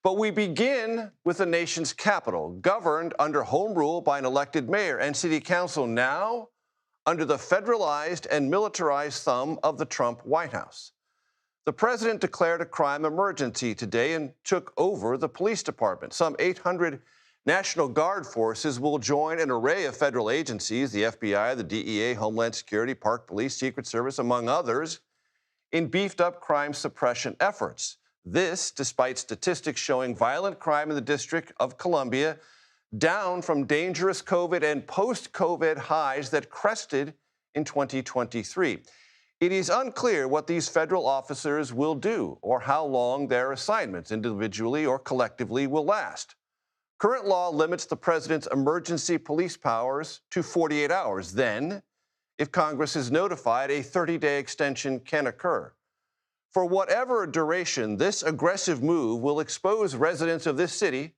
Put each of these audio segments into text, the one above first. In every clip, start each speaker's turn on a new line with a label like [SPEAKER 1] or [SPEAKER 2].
[SPEAKER 1] But we begin with the nation's capital, governed under home rule by an elected mayor and city council, now under the federalized and militarized thumb of the Trump White House. The president declared a crime emergency today and took over the police department. Some 800 National Guard forces will join an array of federal agencies, the FBI, the DEA, Homeland Security, Park Police, Secret Service, among others, in beefed-up crime suppression efforts. This, despite statistics showing violent crime in the District of Columbia down from dangerous COVID and post-COVID highs that crested in 2023. It is unclear what these federal officers will do or how long their assignments, individually or collectively, will last. Current law limits the president's emergency police powers to 48 hours. Then, if Congress is notified, a 30-day extension can occur. For whatever duration, this aggressive move will expose residents of this city,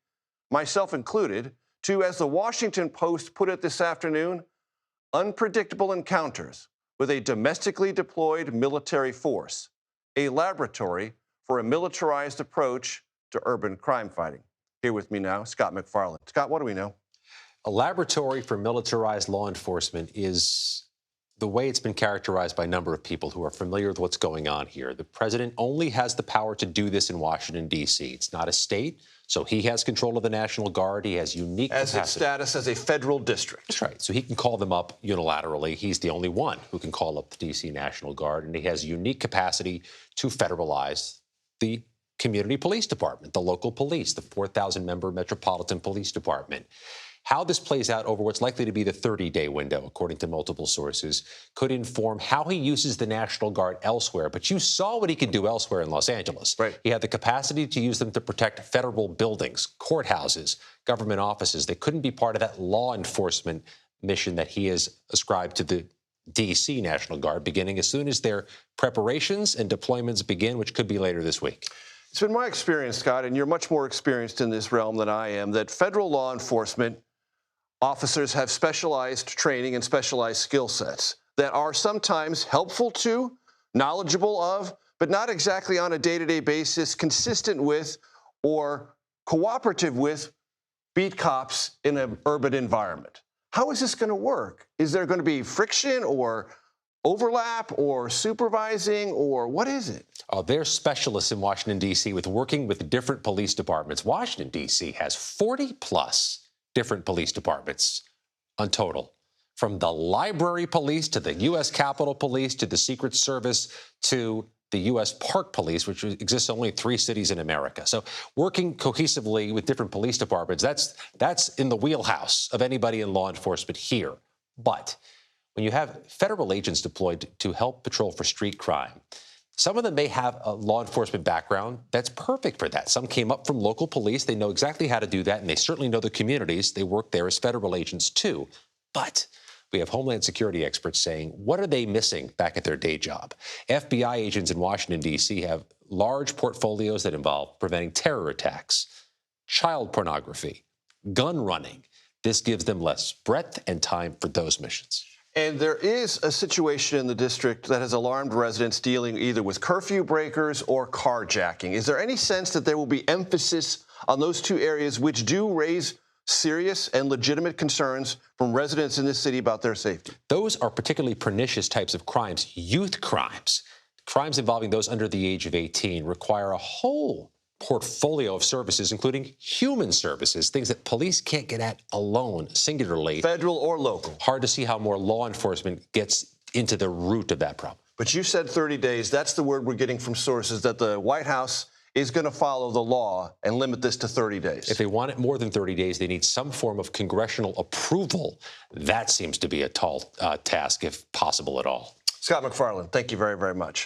[SPEAKER 1] myself included, to, as the Washington Post put it this afternoon, unpredictable encounters with a domestically deployed military force, a laboratory for a militarized approach to urban crime fighting. Here with me now, Scott MacFarlane. Scott, what do we know?
[SPEAKER 2] A laboratory for militarized law enforcement is the way it's been characterized by a number of people who are familiar with what's going on here. The president only has the power to do this in Washington, D.C. It's not a state, so he has control of the National Guard. He has unique capacity.
[SPEAKER 1] As its status as a federal district.
[SPEAKER 2] That's right. So he can call them up unilaterally. He's the only one who can call up the D.C. National Guard, and he has unique capacity to federalize the community police department, the local police, the 4,000-member Metropolitan Police Department. How this plays out over what's likely to be the 30-day window, according to multiple sources, could inform how he uses the National Guard elsewhere. But you saw what he could do elsewhere in Los Angeles.
[SPEAKER 1] Right.
[SPEAKER 2] He had the capacity to use them to protect federal buildings, courthouses, government offices. They couldn't be part of that law enforcement mission that he has ascribed to the D.C. National Guard, beginning as soon as their preparations and deployments begin, which could be later this week.
[SPEAKER 1] It's been my experience, Scott, and you're much more experienced in this realm than I am, that federal law enforcement officers have specialized training and specialized skill sets that are sometimes helpful to, knowledgeable of, but not exactly on a day-to-day basis consistent with or cooperative with beat cops in an urban environment. How is this going to work? Is there going to be friction or overlap or supervising, or what is it?
[SPEAKER 2] Oh, they're specialists in Washington, D.C. with working with different police departments. Washington, D.C. has 40-plus different police departments on total, from the library police to the U.S. Capitol Police to the Secret Service to the U.S. Park Police, which exists only in 3 cities in America. So working cohesively with different police departments, that's in the wheelhouse of anybody in law enforcement here. But when you have federal agents deployed to help patrol for street crime, some of them may have a law enforcement background that's perfect for that. Some came up from local police. They know exactly how to do that, and they certainly know the communities. They work there as federal agents, too. But we have Homeland Security experts saying, what are they missing back at their day job? FBI agents in Washington, D.C. have large portfolios that involve preventing terror attacks, child pornography, gun running. This gives them less breadth and time for those missions.
[SPEAKER 1] And there is a situation in the district that has alarmed residents dealing either with curfew breakers or carjacking. Is there any sense that there will be emphasis on those 2 areas which do raise serious and legitimate concerns from residents in this city about their safety?
[SPEAKER 2] Those are particularly pernicious types of crimes, youth crimes. Crimes involving those under the age of 18 require a whole portfolio of services, including human services, things that police can't get at alone, singularly.
[SPEAKER 1] Federal or local.
[SPEAKER 2] Hard to see how more law enforcement gets into the root of that problem.
[SPEAKER 1] But you said 30 days. That's the word we're getting from sources, that the White House is going to follow the law and limit this to 30 days.
[SPEAKER 2] If they want it more than 30 days, they need some form of congressional approval. That seems to be a tall task, if possible at all.
[SPEAKER 1] Scott MacFarlane, thank you very, very much.